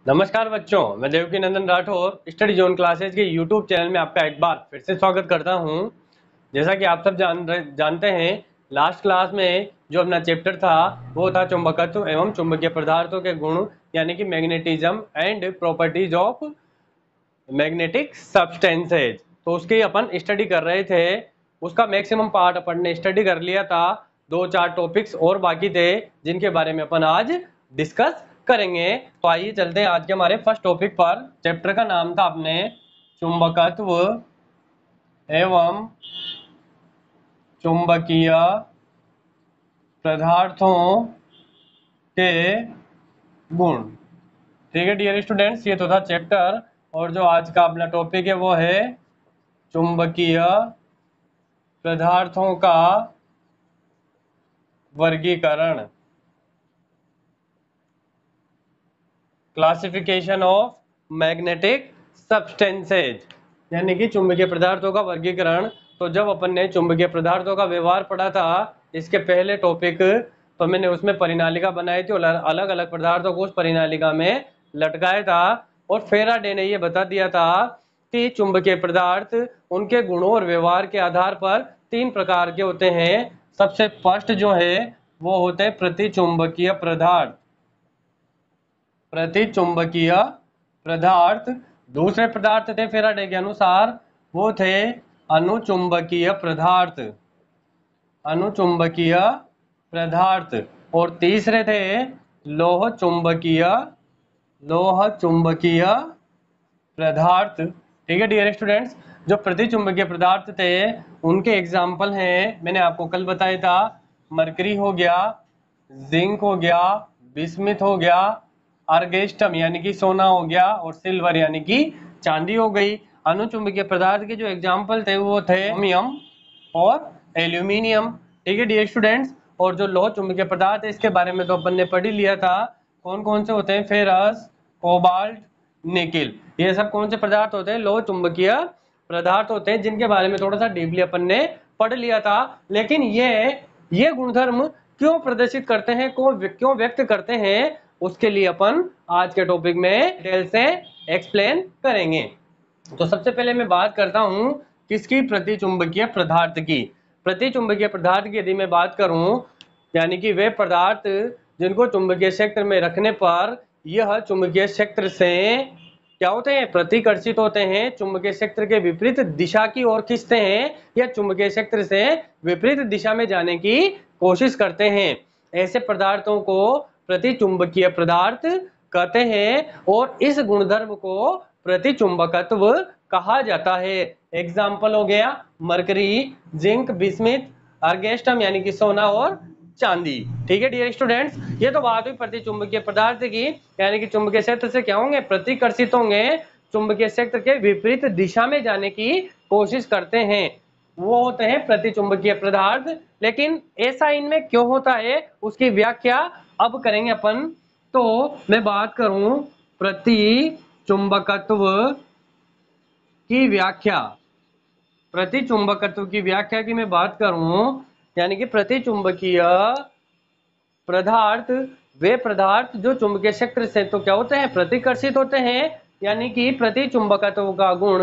नमस्कार बच्चों, मैं देवकी नंदन राठौर स्टडी जोन क्लासेज के यूट्यूब चैनल में आपका एक बार फिर से स्वागत करता हूं। जैसा कि आप सब जानते हैं, लास्ट क्लास में जो अपना चैप्टर था वो था चुंबकत्व एवं चुंबकीय पदार्थों के गुण, यानी कि magnetism and properties of magnetic substances. तो उसकी अपन स्टडी कर रहे थे। उसका मैक्सिमम पार्ट अपन ने स्टडी कर लिया था। 2-4 टॉपिक्स और बाकी थे जिनके बारे में अपन आज डिस्कस करेंगे। तो आइए चलते हैं आज के हमारे फर्स्ट टॉपिक पर। चैप्टर का नाम था अपने चुंबकत्व एवं चुंबकीय पदार्थों के गुण। ठीक है डियर स्टूडेंट्स, ये तो था चैप्टर। और जो आज का अपना टॉपिक है वो है चुंबकीय पदार्थों का वर्गीकरण, क्लासिफिकेशन ऑफ मैग्नेटिक सब्सटेंसेज, यानी कि चुंबकीय पदार्थों का वर्गीकरण। तो जब अपन ने चुंबकीय पदार्थों का व्यवहार पढ़ा था, इसके पहले टॉपिक, तो मैंने उसमें परिनालिका बनाई थी और अलग अलग पदार्थों को उस परिनालिका में लटकाया था। और फेराडे ने ये बता दिया था कि चुंबकीय पदार्थ उनके गुणों और व्यवहार के आधार पर 3 प्रकार के होते हैं। सबसे फर्स्ट जो है वो होते हैं प्रतिचुंबकीय पदार्थ, प्रतिचुंबकीय पदार्थ। दूसरे पदार्थ थे फेराडे के अनुसार वो थे अनुचुंबकीय पदार्थ, अनुचुंबकीय पदार्थ। और तीसरे थे लोह चुंबकीय, लोह चुंबकीय पदार्थ। ठीक है डियर स्टूडेंट्स, जो प्रतिचुंबकीय पदार्थ थे उनके एग्जाम्पल हैं, मैंने आपको कल बताया था। मरकरी हो गया, जिंक हो गया, बिस्मिथ हो गया, अर्गेस्टम यानी कि सोना हो गया, और सिल्वर यानी कि चांदी हो गई। अनुचुंबकीय पदार्थ के जो एग्जाम्पल थे वो थे क्रोमियम और एल्यूमिनियम। ठीक है डियर स्टूडेंट्स। और जो लोह चुंबकीय पदार्थ है इसके बारे में तो अपन ने पढ़ ही लिया था। कौन कौन से होते हैं? Ferrous, cobalt, nickel. ये सब कौन से पदार्थ होते हैं? लोह चुंबकीय पदार्थ होते हैं, जिनके बारे में थोड़ा सा डीपली अपन ने पढ़ लिया था। लेकिन ये गुणधर्म क्यों प्रदर्शित करते हैं, क्यों व्यक्त करते हैं, उसके लिए अपन आज के टॉपिक में डिटेल से एक्सप्लेन करेंगे। तो सबसे पहले मैं बात करता हूं किसकी? प्रतिचुंबकीय पदार्थ की। प्रतिचुंबकीय पदार्थ की यदि मैं बात करूं, यानी कि वे पदार्थ जिनको चुंबकीय क्षेत्र में रखने पर यह चुंबकीय क्षेत्र से क्या होते हैं? प्रतिकर्षित होते हैं, चुंबकीय क्षेत्र के विपरीत दिशा की ओर खींचते हैं, या चुंबकीय क्षेत्र से विपरीत दिशा में जाने की कोशिश करते हैं। ऐसे पदार्थों को प्रतिचुंबकीय पदार्थ कहते हैं, और इस गुणधर्म को प्रतिचुंबकत्व कहा जाता है। एग्जाम्पल हो गया मरकरी, जिंक, बिस्मिथ, अर्गेस्टम यानी कि सोना और चांदी। ठीक है डियर स्टूडेंट्स, ये तो बात हुई प्रतिचुंबकीय पदार्थ की, यानी कि चुंबकीय क्षेत्र से क्या होंगे? प्रतिकर्षित होंगे, चुंबकीय क्षेत्र के विपरीत दिशा में जाने की कोशिश करते हैं, वो होते हैं प्रतिचुंबकीय पदार्थ। लेकिन ऐसा इनमें क्यों होता है उसकी व्याख्या अब करेंगे अपन। तो मैं बात करूं प्रतिचुंबकत्व की व्याख्या, प्रतिचुंबकत्व की व्याख्या की मैं बात करूं, यानी कि प्रतिचुंबकीय पदार्थ वे पदार्थ जो चुंबकीय क्षेत्र से तो क्या होते हैं? प्रतिकर्षित होते हैं, यानी कि प्रतिचुंबकत्व का गुण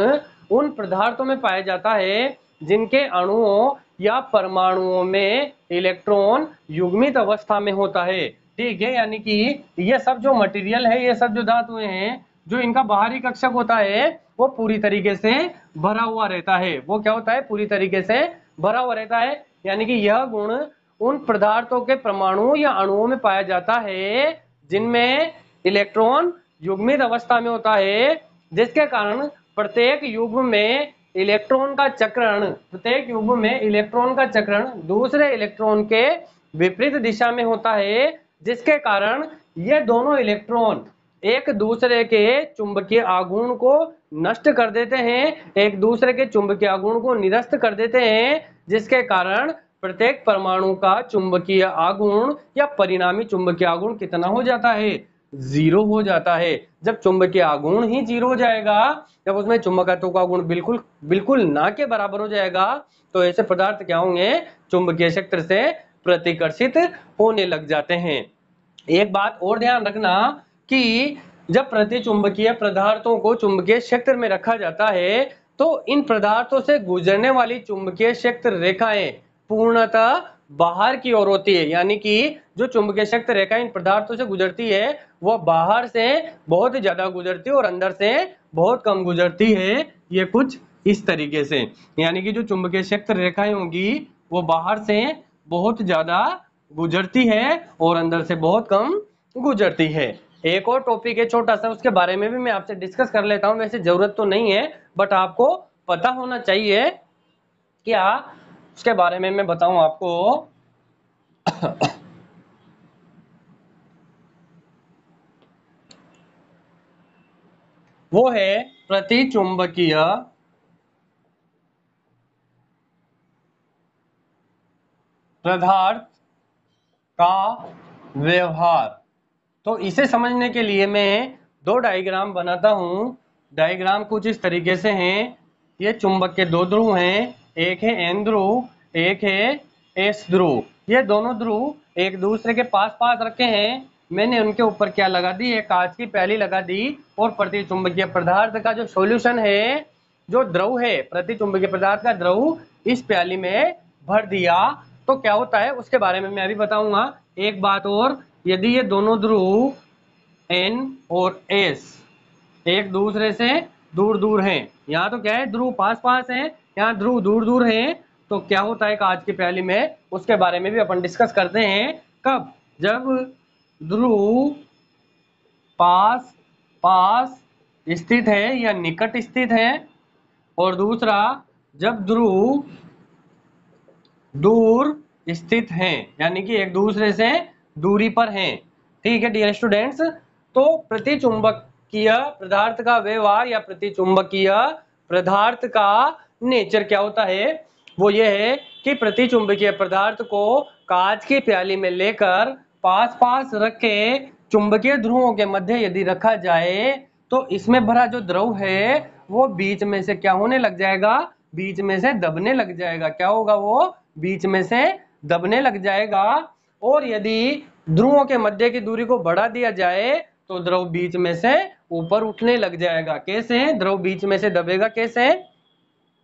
उन पदार्थों में पाया जाता है जिनके अणुओं या परमाणुओं में इलेक्ट्रॉन युग्मित अवस्था में होता है। ठीक है, यानी कि ये सब जो मटेरियल है, ये सब जो धातुएं हैं, जो इनका बाहरी कक्षक होता है वो पूरी तरीके से भरा हुआ रहता है। वो क्या होता है? पूरी तरीके से भरा हुआ रहता है। यानी कि यह गुण उन पदार्थों के परमाणुओं या अणुओं में पाया जाता है जिनमें इलेक्ट्रॉन युग्मित अवस्था में होता है, जिसके कारण प्रत्येक युग्म में इलेक्ट्रॉन का चक्रण, प्रत्येक युग्म में इलेक्ट्रॉन का चक्रण दूसरे इलेक्ट्रॉन के विपरीत दिशा में होता है, जिसके कारण ये दोनों इलेक्ट्रॉन एक दूसरे के चुंबकीय आघूर्ण को नष्ट कर देते हैं, एक दूसरे के चुंबकीय आघूर्ण को निरस्त कर देते हैं, जिसके कारण प्रत्येक परमाणु का चुंबकीय आघूर्ण या परिणामी चुंबकीय आघूर्ण कितना हो जाता है? 0 हो जाता है। जब चुंबकीय आघूर्ण ही 0 हो जाएगा, जब उसमें चुंबकत्व का गुण बिल्कुल ना के बराबर हो जाएगा, तो ऐसे पदार्थ क्या होंगे? चुंबकीय क्षेत्र से प्रतिकर्षित होने लग जाते हैं। एक बात और ध्यान रखना कि जब प्रतिचुंबकीय पदार्थों को चुंबकीय क्षेत्र में रखा जाता है तो इन पदार्थों से गुजरने वाली चुंबकीय क्षेत्र रेखाएं पूर्णतः बाहर की ओर होती है, यानी कि जो चुंबकीय क्षेत्र रेखा इन पदार्थों से गुजरती है वह बाहर से बहुत ज्यादा गुजरती है और अंदर से बहुत कम गुजरती है। ये कुछ इस तरीके से, यानी कि जो चुंबकीय क्षेत्र रेखाएं होगी वो बाहर से बहुत ज्यादा गुजरती है और अंदर से बहुत कम गुजरती है। एक और टॉपिक है छोटा सा, उसके बारे में भी मैं आपसे डिस्कस कर लेता हूं। वैसे जरूरत तो नहीं है बट आपको पता होना चाहिए। क्या उसके बारे में मैं बताऊं आपको। वो है प्रतिचुंबकीय पदार्थ का व्यवहार। तो इसे समझने के लिए मैं दो डायग्राम बनाता हूं। डायग्राम कुछ इस तरीके से हैं। ये चुंबक के दो ध्रुव हैं, एक है एन ध्रुव, एक है एस ध्रुव। ये दोनों ध्रुव एक दूसरे के पास पास रखे हैं। मैंने उनके ऊपर क्या लगा दी है, कांच की प्याली लगा दी और प्रतिचुंबकीय पदार्थ का जो सॉल्यूशन है, जो द्रव है प्रतिचुंबकीय पदार्थ का द्रव, इस प्याली में भर दिया। तो क्या होता है उसके बारे में मैं अभी बताऊंगा। एक बात और, यदि ये दोनों ध्रुव N और S एक दूसरे से दूर दूर हैं, यहाँ तो क्या है ध्रुव पास पास हैं, यहाँ ध्रुव दूर दूर हैं, तो क्या होता है कांच की प्याली में, उसके बारे में भी अपन डिस्कस करते हैं। कब? जब ध्रुव पास पास स्थित है या निकट स्थित है, और दूसरा जब ध्रुव दूर स्थित हैं, यानी कि एक दूसरे से दूरी पर हैं। ठीक है डियर स्टूडेंट्स। तो प्रतिचुंबकीय पदार्थ का व्यवहार या प्रतिचुंबकीय पदार्थ का नेचर क्या होता है, वो ये है कि प्रतिचुंबकीय पदार्थ को कांच की प्याली में लेकर पास पास रख के चुंबकीय ध्रुवों के मध्य यदि रखा जाए तो इसमें भरा जो द्रव है वो बीच में से क्या होने लग जाएगा, बीच में से दबने लग जाएगा। क्या होगा, वो बीच में से दबने लग जाएगा। और यदि ध्रुवों के मध्य की दूरी को बढ़ा दिया जाए तो द्रव बीच में से ऊपर उठने लग जाएगा। कैसे द्रव बीच में से दबेगा, कैसे?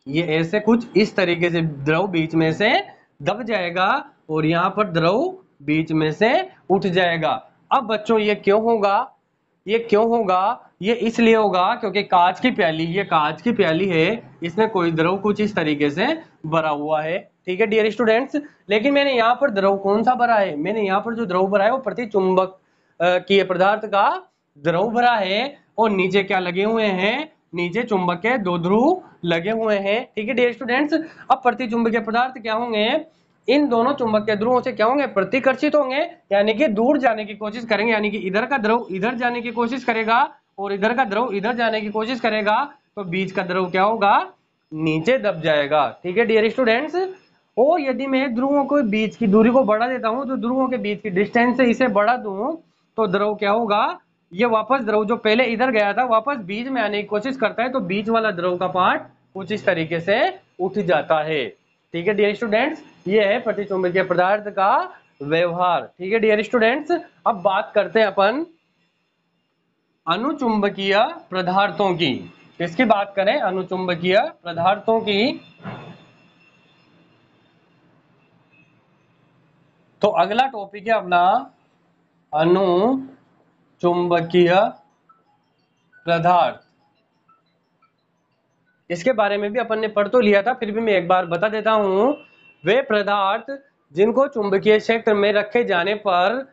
ये ऐसे कुछ इस तरीके से द्रव बीच में से दब जाएगा और यहाँ पर द्रव बीच में से उठ जाएगा। अब बच्चों ये क्यों होगा, ये क्यों होगा? ये इसलिए होगा क्योंकि कांच की प्याली, ये कांच की प्याली है, इसमें कोई द्रव कुछ इस तरीके से भरा हुआ है। ठीक है डियर स्टूडेंट्स। लेकिन मैंने यहाँ पर द्रव कौन सा भरा है, मैंने यहाँ पर जो द्रव भरा है वो प्रतिचुंबक की पदार्थ का द्रव भरा है। और नीचे क्या लगे हुए हैं, नीचे चुंबक के दो ध्रुव लगे हुए हैं। ठीक है डियर स्टूडेंट्स। अब प्रतिचुंबकीय पदार्थ क्या होंगे, इन दोनों चुंबक के ध्रुवों से क्या होंगे, प्रतिकर्षित होंगे, यानी कि दूर जाने की कोशिश करेंगे। यानी कि इधर का द्रव इधर जाने की कोशिश करेगा और इधर का द्रव इधर जाने की कोशिश करेगा, तो बीच का द्रव क्या होगा, नीचे दब जाएगा। ठीक है डियर स्टूडेंट्स। और यदि मैं ध्रुवों को बीच की दूरी को बढ़ा देता हूं, तो ध्रुवों के बीच की डिस्टेंस से इसे बढ़ा दूं, तो द्रव क्या होगा, ये वापस द्रव जो पहले इधर गया था वापस बीच में आने की कोशिश करता है, तो बीच वाला द्रव का पार्ट कुछ इस तरीके से उठ जाता है। ठीक है डियर स्टूडेंट्स, ये है प्रतिचुंबकीय पदार्थ का व्यवहार। ठीक है डियर स्टूडेंट्स। अब बात करते हैं अपन अनुचुंबकीय पदार्थों की। किसकी बात करें, अनुचुंबकीय पदार्थों की। तो अगला टॉपिक है अपना अनुचुंबकीय पदार्थ। इसके बारे में भी अपन ने पढ़ तो लिया था, फिर भी मैं एक बार बता देता हूं। वे पदार्थ जिनको चुंबकीय क्षेत्र में रखे जाने पर,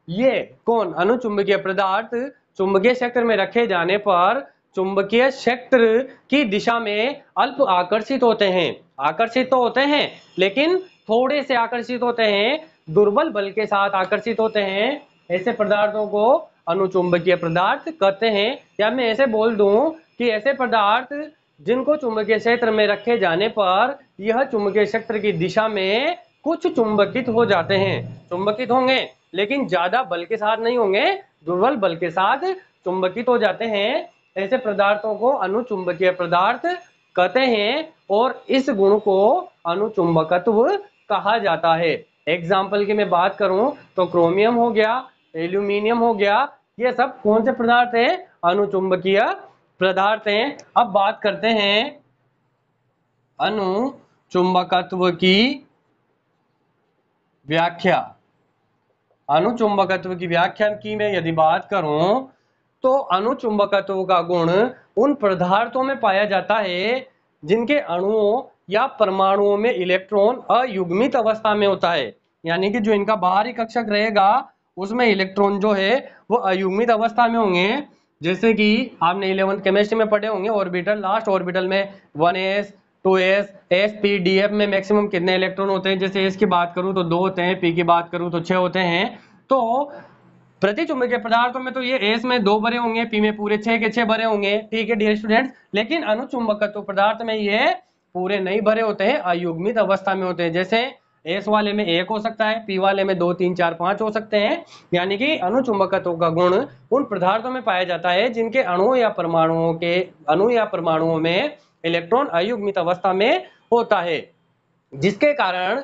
ये कौन, अनुचुंबकीय पदार्थ चुंबकीय क्षेत्र में रखे जाने पर चुंबकीय क्षेत्र की दिशा में अल्प आकर्षित होते हैं। आकर्षित तो होते हैं लेकिन थोड़े से आकर्षित होते हैं, दुर्बल बल के साथ आकर्षित होते हैं। ऐसे पदार्थों को अनुचुंबकीय पदार्थ कहते हैं। या मैं ऐसे बोल दूं कि ऐसे पदार्थ जिनको चुंबकीय क्षेत्र में रखे जाने पर यह चुंबकीय क्षेत्र की दिशा में कुछ चुंबकित हो जाते हैं। चुंबकित होंगे लेकिन ज्यादा बल के साथ नहीं होंगे, दुर्बल बल के साथ चुंबकित हो जाते हैं। ऐसे पदार्थों को अनुचुंबकीय पदार्थ कहते हैं और इस गुण को अनुचुंबकत्व कहा जाता है। एग्जाम्पल की मैं बात करूं तो क्रोमियम हो गया, एल्यूमिनियम हो गया, ये सब कौन से पदार्थ है? अनुचुंबकीय पदार्थ हैं। अब बात करते हैं अनुचुंबकत्व की व्याख्या। अनुचुंबकत्व की व्याख्या की मैं यदि बात करूं तो अनुचुंबकत्व का गुण उन पदार्थों में पाया जाता है जिनके अणुओं या परमाणुओं में इलेक्ट्रॉन अयुग्मित अवस्था में होता है। यानी कि जो इनका बाहरी कक्षक रहेगा उसमें इलेक्ट्रॉन जो है वो अयुग्मित अवस्था में होंगे। जैसे कि आपने 11th केमिस्ट्री में पढ़े होंगे ऑर्बिटल, लास्ट ऑर्बिटल में 1s 2s sp-df में मैक्सिमम कितने इलेक्ट्रॉन होते हैं? जैसे s की बात करूं तो 2 होते हैं, p की बात करूं तो 6 होते हैं। तो प्रतिचुंबकीय पदार्थों में तो ये s में 2 भरे होंगे, p में पूरे 6 के 6 भरे होंगे, ठीक है डियर स्टूडेंट्स। लेकिन अनुचुंबकत्व पदार्थ में ये पूरे नहीं भरे होते हैं, अयुग्मित अवस्था में होते हैं। जैसे s वाले में 1 हो सकता है, p वाले में 2 3 4 5 हो सकते हैं। यानी कि अनुचुंबकत्व का गुण उन पदार्थों में पाया जाता है जिनके अणु या परमाणुओं में इलेक्ट्रॉन अयुग्मित अवस्था में होता है, जिसके कारण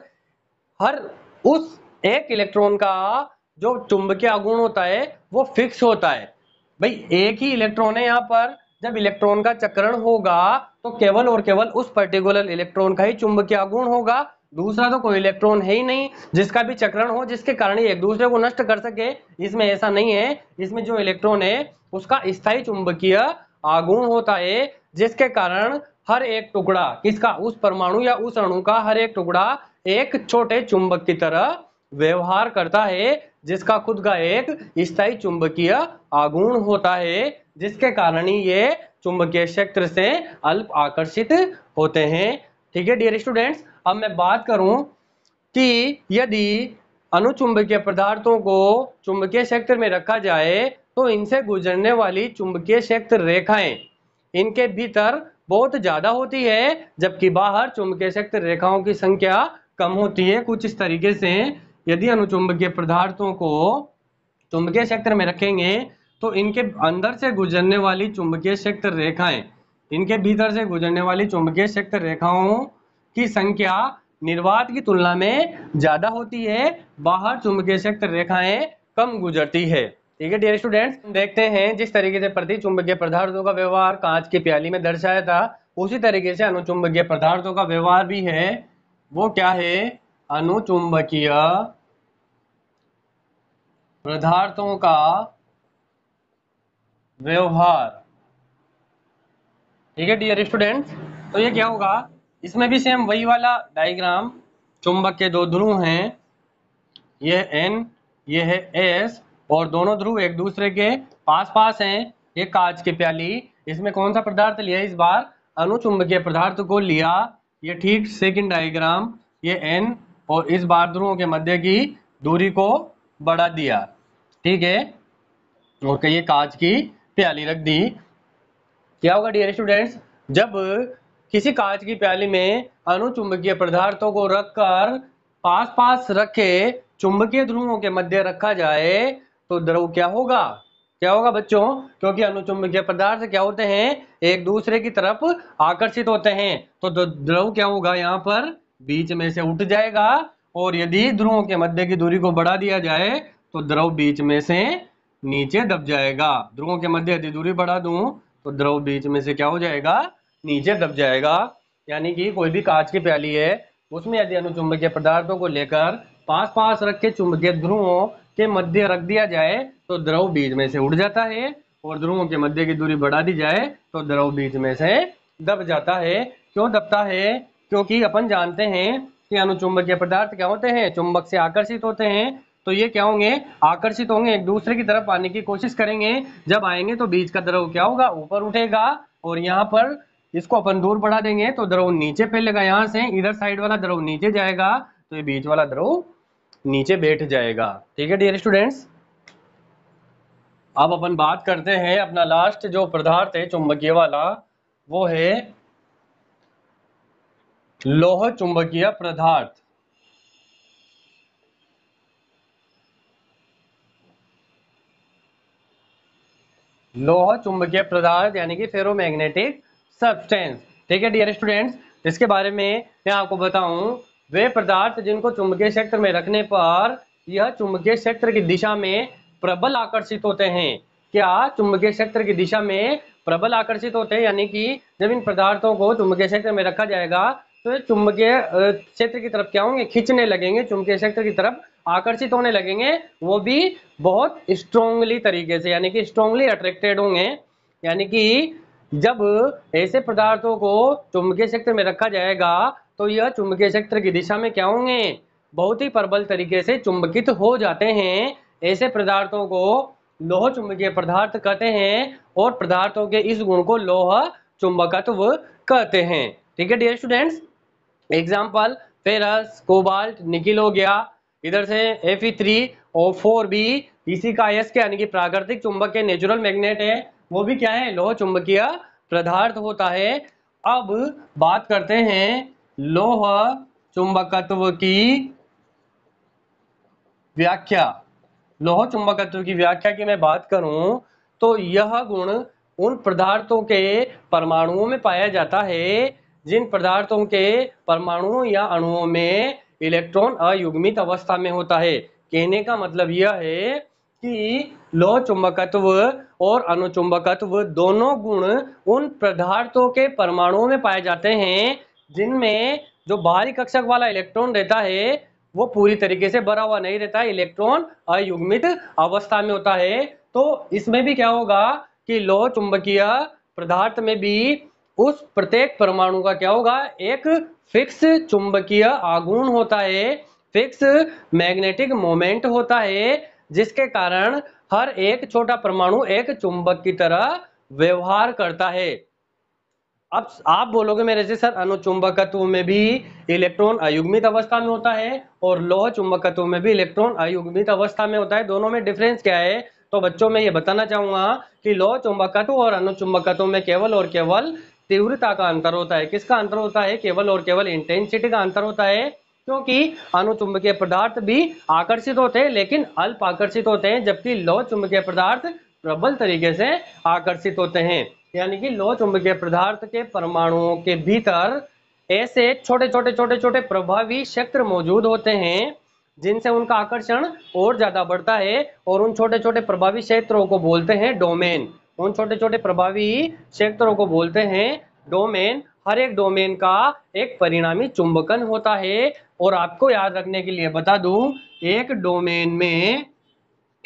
हर उस एक इलेक्ट्रॉन का जो चुंबकीय आघूर्ण होता है वो फिक्स होता है। भाई एक ही इलेक्ट्रॉन है यहाँ पर, जब इलेक्ट्रॉन का चक्रण होगा तो केवल और केवल उस पर्टिकुलर इलेक्ट्रॉन का ही चुंबकीय आघूर्ण होगा, दूसरा तो कोई इलेक्ट्रॉन है ही नहीं जिसका भी चक्रण हो जिसके कारण ये एक दूसरे को नष्ट कर सके। इसमें ऐसा नहीं है, इसमें जो इलेक्ट्रॉन है उसका स्थायी चुंबकीय आघूर्ण होता है, जिसके कारण हर एक टुकड़ा किसका, उस परमाणु या उस अणु का हर एक टुकड़ा एक छोटे चुंबक की तरह व्यवहार करता है, जिसका खुद का एक स्थायी चुंबकीय आघूर्ण होता है, जिसके कारण ही ये चुंबकीय क्षेत्र से अल्प आकर्षित होते हैं। ठीक है डियर स्टूडेंट्स, अब मैं बात करूं कि यदि अनुचुंबकीय पदार्थों को चुंबकीय क्षेत्र में रखा जाए तो इनसे गुजरने वाली चुंबकीय क्षेत्र रेखाएं इनके भीतर बहुत ज्यादा होती है, जबकि बाहर चुंबकीय क्षेत्र रेखाओं की संख्या कम होती है। कुछ इस तरीके से यदि अनुचुंबकीय पदार्थों को चुंबकीय क्षेत्र में रखेंगे तो इनके अंदर से गुजरने वाली चुंबकीय क्षेत्र रेखाएं, इनके भीतर से गुजरने वाली चुंबकीय क्षेत्र रेखाओं की संख्या निर्वात की तुलना में ज्यादा होती है, बाहर चुंबकीय क्षेत्र रेखाएं कम गुजरती है। ठीक है डियर स्टूडेंट्स, देखते हैं जिस तरीके से प्रतिचुंबकीय पदार्थों का व्यवहार कांच की प्याली में दर्शाया था, उसी तरीके से अनुचुंबकीय पदार्थों का व्यवहार भी है। वो क्या है? अनुचुंबकीय पदार्थों का व्यवहार। ठीक है डियर स्टूडेंट्स, तो ये क्या होगा, इसमें भी सेम वही वाला डायग्राम, चुंबक के दो ध्रुव हैं, ये N ये है S, और दोनों ध्रुव एक दूसरे के पास पास हैं। ये कांच की प्याली, इसमें कौन सा पदार्थ लिया इस बार? अनुचुंबकीय पदार्थ को लिया। ये ठीक सेकंड डायग्राम, ये N और इस बार ध्रुवों के मध्य की दूरी को बढ़ा दिया, ठीक है, और कहिए कांच की प्याली रख दी। क्या होगा डियर स्टूडेंट्स, जब किसी कांच की प्याली में अनुचुंबकीय पदार्थों को रखकर पास पास रखे चुंबकीय ध्रुवों के मध्य रखा जाए तो द्रव क्या होगा? क्या होगा बच्चों? क्योंकि अनुचुंबकीय पदार्थ क्या होते हैं, एक दूसरे की तरफ आकर्षित होते हैं, तो द्रव क्या होगा, यहाँ पर बीच में से उठ जाएगा, और यदि ध्रुवों के मध्य की दूरी को बढ़ा दिया जाए तो द्रव बीच में से नीचे दब जाएगा। ध्रुवों के मध्य यदि दूरी बढ़ा दूं तो द्रव बीच में से क्या हो जाएगा, नीचे दब जाएगा। यानी कि कोई भी कांच की प्याली है, उसमें यदि अनुचुंबकीय पदार्थों को लेकर पास पास रखे चुंबकीय ध्रुवों के मध्य रख दिया जाए तो द्रव बीच में से उड़ जाता है, और ध्रुवों के मध्य की दूरी बढ़ा दी जाए तो द्रव बीच में से दब जाता है। क्यों दबता है? क्योंकि अपन जानते हैं कि अनुचुंबकीय पदार्थ क्या होते हैं, चुंबक से आकर्षित होते हैं, तो ये क्या होंगे, आकर्षित होंगे, एक दूसरे की तरफ आने की कोशिश करेंगे। जब आएंगे तो बीच का द्रव क्या होगा, ऊपर उठेगा, और यहाँ पर इसको अपन दूर बढ़ा देंगे तो द्रव नीचे फैलेगा, यहाँ से इधर साइड वाला द्रव नीचे जाएगा तो ये बीच वाला द्रव नीचे बैठ जाएगा। ठीक है डियर स्टूडेंट्स, अब अपन बात करते हैं अपना लास्ट जो पदार्थ है चुंबकीय वाला, वो है लौह चुंबकीय पदार्थ। लौह चुंबकीय पदार्थ यानी कि फेरोमैग्नेटिक सब्सटेंस। ठीक है डियर स्टूडेंट्स, इसके बारे में मैं आपको बताऊं, वे पदार्थ जिनको चुंबकीय क्षेत्र में रखने पर यह चुंबकीय क्षेत्र की दिशा में प्रबल आकर्षित होते हैं। क्या चुंबकीय क्षेत्र की दिशा में प्रबल आकर्षित होते हैं, यानी कि जब इन पदार्थों को चुंबकीय क्षेत्र में रखा जाएगा तो ये चुंबकीय क्षेत्र की तरफ क्या होंगे, खींचने लगेंगे, चुंबकीय क्षेत्र की तरफ आकर्षित होने लगेंगे, वो भी बहुत स्ट्रांगली तरीके से, यानी कि स्ट्रांगली अट्रैक्टेड होंगे। यानी कि जब ऐसे पदार्थों को चुंबकीय क्षेत्र में रखा जाएगा तो यह चुंबकीय क्षेत्र की दिशा में क्या होंगे, बहुत ही प्रबल तरीके से चुंबकित हो जाते हैं। ऐसे पदार्थों को लोह चुंबकीय पदार्थ कहते हैं और पदार्थों के इस गुण को लोह चुंबकत्व कहते हैं। ठीक है dear students, example ferrous, cobalt, nickel हो गया, इधर से Fe3O4b, इसी का S के यानी कि प्राकृतिक चुंबक है, नेचुरल मैग्नेट है, वो भी क्या है, लोह चुंबकीय पदार्थ होता है। अब बात करते हैं लोह चुंबकत्व की व्याख्या। लोह चुंबकत्व की व्याख्या की मैं बात करूं तो यह गुण उन पदार्थों के परमाणुओं में पाया जाता है जिन पदार्थों के परमाणुओं या अणुओं में इलेक्ट्रॉन अयुग्मित अवस्था में होता है। कहने का मतलब यह है कि लोह चुंबकत्व और अणुचुंबकत्व दोनों गुण उन पदार्थों के परमाणुओं में पाए जाते हैं जिनमें जो बाहरी कक्षक वाला इलेक्ट्रॉन रहता है वो पूरी तरीके से भरा हुआ नहीं रहता है, इलेक्ट्रॉन अयुग्मित अवस्था में होता है। तो इसमें भी क्या होगा कि लोह चुंबकीय पदार्थ में भी उस प्रत्येक परमाणु का क्या होगा, एक फिक्स चुंबकीय आघूर्ण होता है, फिक्स मैग्नेटिक मोमेंट होता है, जिसके कारण हर एक छोटा परमाणु एक चुंबक की तरह व्यवहार करता है। अब आप बोलोगे मेरे से सर अणुचुंबकत्व में भी इलेक्ट्रॉन अयुग्मित अवस्था में होता है और लोह चुंबकत्व में भी इलेक्ट्रॉन अयुग्मित अवस्था में होता है, दोनों में डिफरेंस क्या है? तो बच्चों में ये बताना चाहूंगा कि लोह चुंबकत्व और अणुचुंबकत्व में केवल और केवल तीव्रता का अंतर होता है। किसका अंतर होता है? केवल और केवल इंटेंसिटी का अंतर होता है, क्योंकि अणुचुंबकीय पदार्थ भी आकर्षित होते हैं लेकिन अल्प आकर्षित होते हैं, जबकि लोह चुंबकीय पदार्थ प्रबल तरीके से आकर्षित होते हैं। यानी कि लोह चुंबकीय पदार्थ के परमाणुओं के भीतर ऐसे छोटे छोटे छोटे छोटे प्रभावी क्षेत्र मौजूद होते हैं जिनसे उनका आकर्षण और ज्यादा बढ़ता है, और उन छोटे छोटे प्रभावी क्षेत्रों को बोलते हैं डोमेन। उन छोटे छोटे प्रभावी क्षेत्रों को बोलते हैं डोमेन। हर एक डोमेन का एक परिणामी चुंबकन होता है। और आपको याद रखने के लिए बता दूं, एक डोमेन में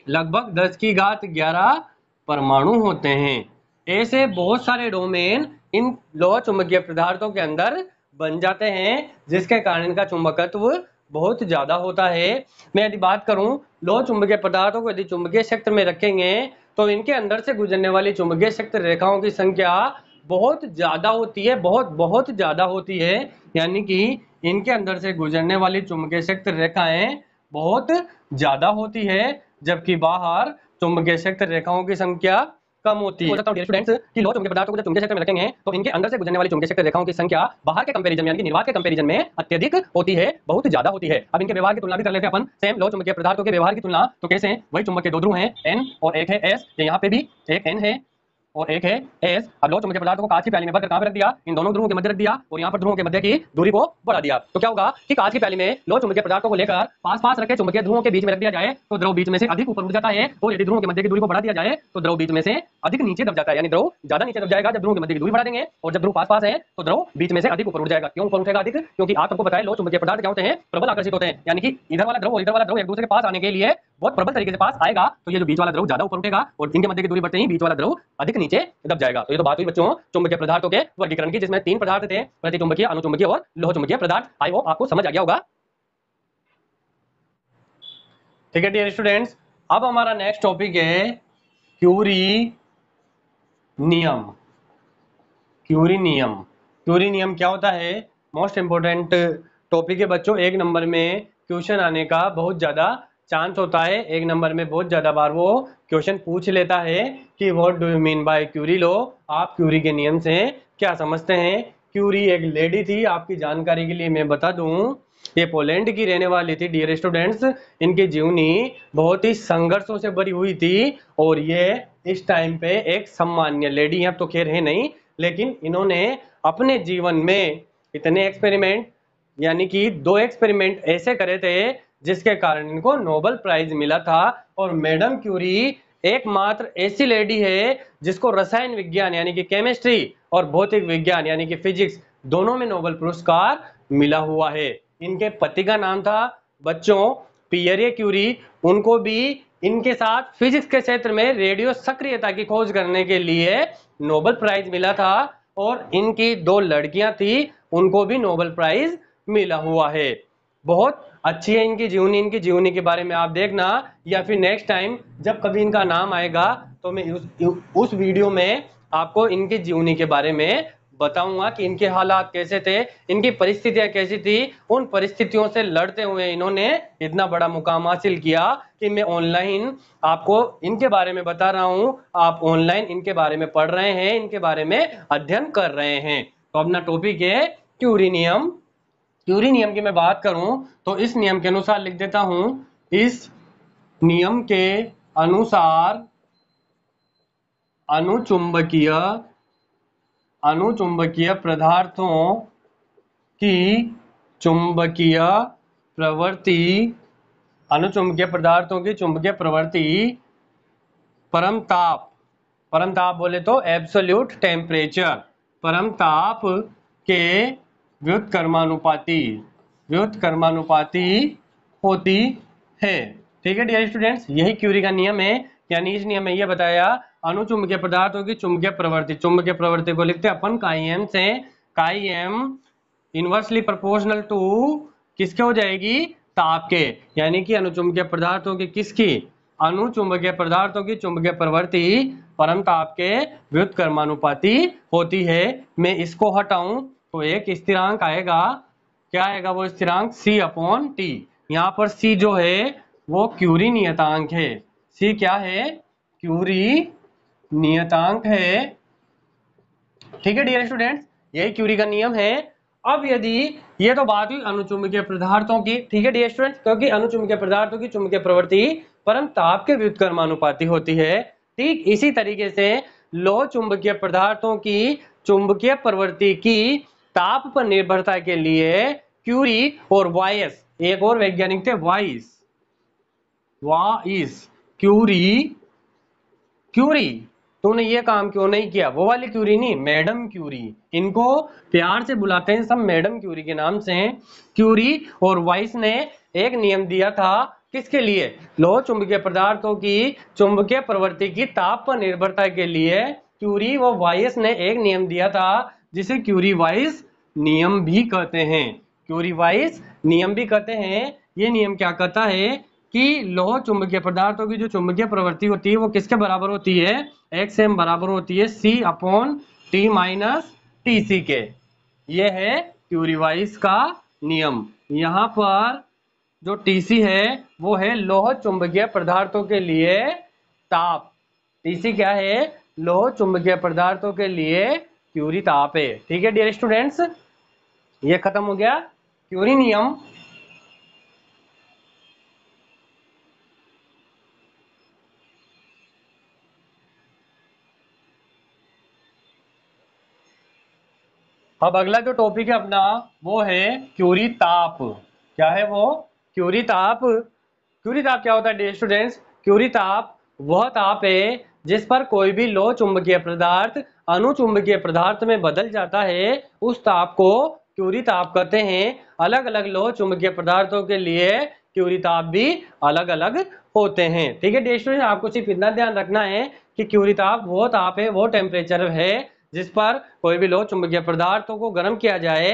लगभग 10⁻11 परमाणु होते हैं। ऐसे बहुत सारे डोमेन इन लोह चुंबकीय पदार्थों के अंदर बन जाते हैं, जिसके कारण इनका चुंबकत्व बहुत ज्यादा होता है। मैं यदि बात करूं लोह चुंबकीय पदार्थों को यदि चुंबकीय क्षेत्र में रखेंगे तो इनके अंदर से गुजरने वाली चुंबकीय क्षेत्र रेखाओं की संख्या बहुत ज्यादा होती है, बहुत बहुत ज्यादा होती है। यानी कि इनके अंदर से गुजरने वाली चुंबकीय क्षेत्र रेखाएं बहुत ज्यादा होती है, जबकि बाहर चुंबकीय क्षेत्र रेखाओं की संख्या कम होती है। स्टूडेंट्स कि लोह चुंबकीय पदार्थों को जब चुंबकीय क्षेत्र में रखेंगे तो इनके अंदर से गुजरने वाली चुंबकीय क्षेत्र रेखाओं की संख्या बाहर के कंपैरिजन यानी कि निर्वात के कंपैरिजन में अत्यधिक होती है, बहुत ज्यादा होती है। अब इनके व्यवहार की तुलना भी कर लेते हैं अपन। सेम लोह चुंबकीय पदार्थों के व्यवहार की तुलना तो कैसे? वही चुंबक के दो ध्रुव हैं N और एक है S, यहाँ पे भी एक N है और एक है S। अब लोह चुंबकीय पदार्थों को कांच की प्याली में भरकर कहां पे रख दिया? इन दोनों ध्रुवों के मध्य रख दिया और यहाँ पर ध्रुवों के मध्य की दूरी को बढ़ा दिया। तो क्या होगा कि कांच की प्याली में लोह चुंबकीय पदार्थों को लेकर पास पास रखे चुंबकीय ध्रुवों के बीच में रख दिया जाए तो द्रव बीच में से अधिक ऊपर उठ जाता है, और यदि ध्रुवों के मध्य की दूरी को बढ़ा दिया जाए तो द्रव बीच में से अधिक नीचे दब जाता है। यानी द्रव ज्यादा नीचे दब जाएगा जब ध्रुवों के मध्य की दूरी बढ़ा देंगे, और जब ध्रुव पास पास है तो द्रव बीच में से अधिक ऊपर उठ जाएगा। क्यों ऊपर उठेगा अधिक? क्योंकि आप सबको बताया लोह चुंबकीय पदार्थ क्या होते हैं? प्रबल आकर्षित होते हैं। यानी कि इधर वाला द्रव और इधर वाला द्रव एक दूसरे के पास आने के लिए बहुत प्रबल तरीके से पास आएगा, तो ये जो बीच वाला द्रव ज्यादा ऊपर उठेगा और इनके मध्य की दूरी बढ़ते ही बीच वाला द्रव अधिक नीचे दब जाएगा। तो ये तो बात हुई बच्चों चुंबकीय पदार्थों के वर्गीकरण की, जिसमें 3 पदार्थ थे, प्रतिचुंबकीय, अणुचुंबकीय और लोह चुंबकीय पदार्थ। आई होप आपको समझ आ गया होगा। ठीक है डियर स्टूडेंट्स, अब हमारा नेक्स्ट टॉपिक है क्यूरी नियम। क्यूरी नियम, क्यूरी नियम क्या होता है? मोस्ट इंपोर्टेंट टॉपिक है बच्चों। एक नंबर में क्वेश्चन आने का बहुत ज्यादा चांस होता है, एक नंबर में बहुत ज्यादा बार वो क्वेश्चन पूछ लेता है कि what do you mean by Curie law? आप क्यूरी के नियम से क्या समझते हैं? क्यूरी एक लेडी थी, आपकी जानकारी के लिए मैं बता दूं, ये पोलैंड की रहने वाली थी डियर स्टूडेंट्स। इनकी जीवनी बहुत ही संघर्षों से भरी हुई थी और ये इस टाइम पे एक सम्मान्य लेडी, अब तो खैर है नहीं, लेकिन इन्होंने अपने जीवन में इतने एक्सपेरिमेंट, यानी कि 2 एक्सपेरिमेंट ऐसे करे थे जिसके कारण इनको नोबेल प्राइज मिला था। और मैडम क्यूरी एकमात्र ऐसी लेडी है जिसको रसायन विज्ञान यानी कि केमिस्ट्री और भौतिक विज्ञान यानी कि फिजिक्स दोनों में नोबेल पुरस्कार मिला हुआ है। इनके पति का नाम था बच्चों पियरे क्यूरी। उनको भी इनके साथ फिजिक्स के क्षेत्र में रेडियो सक्रियता की खोज करने के लिए नोबेल प्राइज मिला था। और इनकी दो लड़कियां थी, उनको भी नोबेल प्राइज मिला हुआ है। बहुत अच्छी है इनकी जीवनी के बारे में आप देखना, या फिर नेक्स्ट टाइम जब कभी इनका नाम आएगा तो मैं उस वीडियो में आपको इनकी जीवनी के बारे में बताऊंगा कि इनके हालात कैसे थे, इनकी परिस्थितियां कैसी थी। उन परिस्थितियों से लड़ते हुए इन्होंने इतना बड़ा मुकाम हासिल किया कि मैं ऑनलाइन आपको इनके बारे में बता रहा हूं, आप ऑनलाइन इनके बारे में पढ़ रहे हैं, इनके बारे में अध्ययन कर रहे हैं। तो अपना टॉपिक है क्यूरी नियम। क्यूरी नियम की मैं बात करूं तो इस नियम के अनुसार लिख देता हूं, इस नियम के अनुसार अनुचुंबकीय अनुचुंबकीय पदार्थों की चुंबकीय प्रवृत्ति अनुचुंबकीय पदार्थों की चुंबकीय प्रवृत्ति परम ताप बोले तो एब्सोल्यूट टेम्परेचर, परम ताप के व्युत्क्रमानुपाती होती है। ठीक है डियर स्टूडेंट्स, यही क्यूरी का नियम है। यानी इस नियम में यह बताया अनुचुंबकीय पदार्थों की चुंबकीय प्रवृत्ति को लिखते हैं अपन काई एम से। काई एम इनवर्सली प्रोपोर्शनल टू किसके हो जाएगी, ताप के। यानी कि अनुचुंबकीय पदार्थों की किसकी, अनुचुंबकीय पदार्थों की चुंबकीय प्रवृत्ति परम ताप के व्युत्क्रमानुपाती होती है। मैं इसको हटाऊं तो एक स्थिरांक आएगा, क्या आएगा वो स्थिरांक, C अपॉन टी। यहाँ पर C जो है वो क्यूरी नियतांक है। C क्या है, क्यूरी नियतांक है। ठीक है डियर स्टूडेंट्स, यही क्यूरी का नियम है। अब यदि ये तो बात हुई अनुचुंबकीय पदार्थों की, ठीक है डियर स्टूडेंट्स, क्योंकि अनुचुंबकीय पदार्थों की चुंबकीय प्रवृत्ति परम ताप के व्युत्क्रमानुपाती होती है। ठीक इसी तरीके से लोह चुंबकीय पदार्थों की चुंबकीय प्रवृत्ति की ताप पर निर्भरता के लिए क्यूरी और वाइस, एक और वैज्ञानिक थे वाइस क्यूरी तूने ये काम क्यों नहीं किया, वो वाली क्यूरी नहीं, मैडम क्यूरी। इनको प्यार से बुलाते हैं सब मैडम क्यूरी के नाम से। क्यूरी और वाइस ने एक नियम दिया था, किसके लिए, लोह चुंबकीय पदार्थों की चुंबकीय प्रवृत्ति की ताप पर निर्भरता के लिए क्यूरी व वाइस ने एक नियम दिया था, जिसे क्यूरी वाइस नियम भी कहते हैं। क्यूरी वाइस नियम भी कहते हैं। ये नियम क्या कहता है कि लोह चुंबकीय पदार्थों की जो चुंबकीय प्रवृत्ति होती है वो किसके बराबर होती है, एक्स एम बराबर होती है C upon T minus T C के। ये है क्यूरी वाइस का नियम। यहाँ पर जो टीसी है वो है लोह चुंबकीय पदार्थों के लिए ताप। टीसी क्या है, लोह चुंबकीय पदार्थों के लिए क्यूरी ताप है। ठीक है डियर स्टूडेंट्स, ये खत्म हो गया क्यूरी नियम। अब अगला जो टॉपिक है अपना वो है क्यूरी ताप। क्या है वो, क्यूरी ताप। क्यूरी ताप क्या होता है डियर स्टूडेंट्स, क्यूरी ताप वह ताप है जिस पर कोई भी लोह चुंबकीय पदार्थ अनुचुंबकीय पदार्थ में बदल जाता है, उस ताप को क्यूरी ताप कहते हैं। अलग अलग लोह चुंबकीय पदार्थों के लिए क्यूरी ताप भी अलग अलग होते हैं। ठीक है डियर स्टूडेंट्स, आपको सिर्फ इतना ध्यान रखना है कि क्यूरी ताप वो ताप है, वो टेम्परेचर है जिस पर कोई भी लोह चुंबकीय पदार्थों को गर्म किया जाए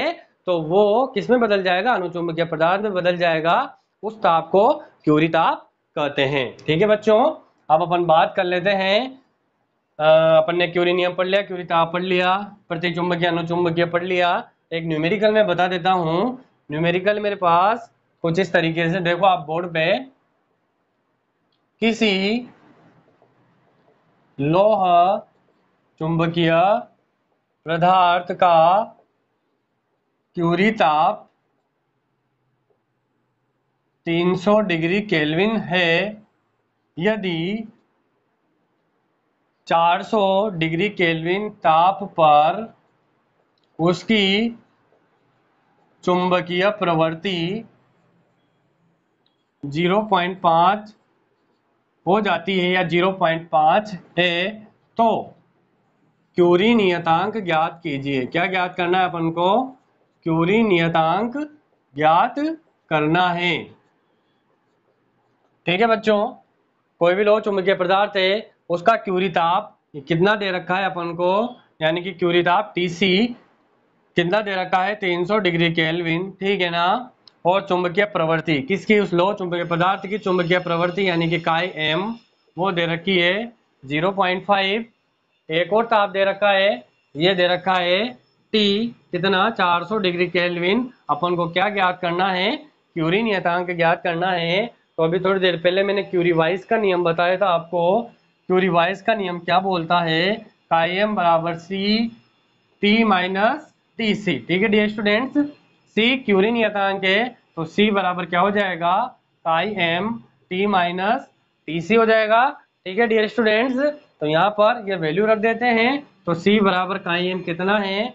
तो वो किस में बदल जाएगा, अनुचुंबकीय पदार्थ में बदल जाएगा। उस ताप को क्यूरी ताप कहते हैं। ठीक है बच्चों, अब अपन बात कर लेते हैं। अपन ने क्यूरी नियम पढ़ लिया, क्यूरी ताप पढ़ लिया, प्रतिचुंबकीय अनुचुंबकीय पढ़ लिया। एक न्यूमेरिकल में बता देता हूं। न्यूमेरिकल मेरे पास कुछ इस तरीके से, देखो आप बोर्ड पे, किसी लोह चुंबकीय पदार्थ का क्यूरी ताप 300 डिग्री केल्विन है यदि 400 डिग्री केल्विन ताप पर उसकी चुंबकीय प्रवृत्ति 0.5 हो जाती है या 0.5 है तो क्यूरी नियतांक ज्ञात कीजिए। क्या ज्ञात करना है अपन को? क्यूरी नियतांक ज्ञात करना है। ठीक है बच्चों, कोई भी लोह चुंबकीय पदार्थ है उसका क्यूरी ताप कितना दे रखा है अपन को, यानी कि क्यूरी ताप Tc कितना दे रखा है 300 डिग्री केल्विन, ठीक है ना। और चुंबकीय प्रवृत्ति किसकी? उस लोह चुंबकीय पदार्थ की चुंबकीय प्रवृत्ति यानी कि काई m वो दे रखी है 0.5। एक और ताप दे रखा है, ये दे रखा है T कितना 400 डिग्री केल्विन। अपन को क्या ज्ञात करना है? क्यूरी नियतांक ज्ञात करना है। तो अभी थोड़ी देर पहले मैंने क्यूरी वाइस का नियम बताया था आपको। क्यूरी वाइस का नियम क्या बोलता है? काई m बराबर C T माइनस TC। ठीक है डियर स्टूडेंट्स, C क्यूरी नियतांक है तो C बराबर क्या हो जाएगा? काई m T माइनस TC हो जाएगा। ठीक है डियर स्टूडेंट्स, तो यहाँ पर ये वैल्यू रख देते हैं। तो C बराबर काई m कितना है?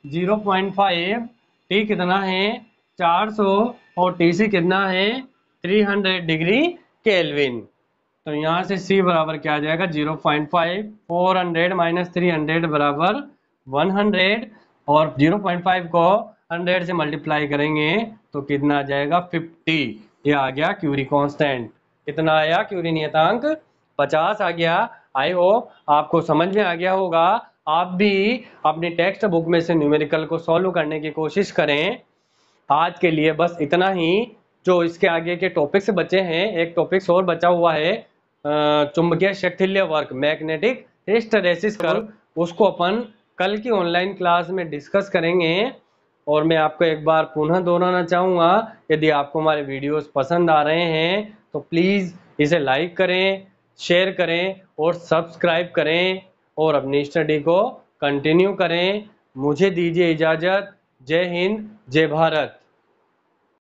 0.5, T कितना है? 400 और TC कितना है? 300 डिग्री केल्विन। तो यहाँ से C बराबर क्या आ जाएगा? 0.5, 400 माइनस 300 बराबर 100 और 0.5 को 100 से मल्टीप्लाई करेंगे तो कितना आ जाएगा? 50। ये आ गया क्यूरी कांस्टेंट। कितना आया? क्यूरी नियतांक 50 आ गया। आई होप आपको समझ में आ गया होगा। आप भी अपनी टेक्स्ट बुक में से न्यूमेरिकल को सॉल्व करने की कोशिश करें। आज के लिए बस इतना ही। जो इसके आगे के टॉपिक्स बचे हैं, एक टॉपिक्स और बचा हुआ है चुंबकीय शक्तिल्य वर्क, मैग्नेटिक हिस्टैरिसीस कर्व, उसको अपन कल की ऑनलाइन क्लास में डिस्कस करेंगे। और मैं आपको एक बार पुनः दोहराना चाहूँगा, यदि आपको हमारे वीडियोस पसंद आ रहे हैं तो प्लीज़ इसे लाइक करें, शेयर करें और सब्सक्राइब करें और अपनी स्टडी को कंटिन्यू करें। मुझे दीजिए इजाज़त। जय हिंद, जय भारत।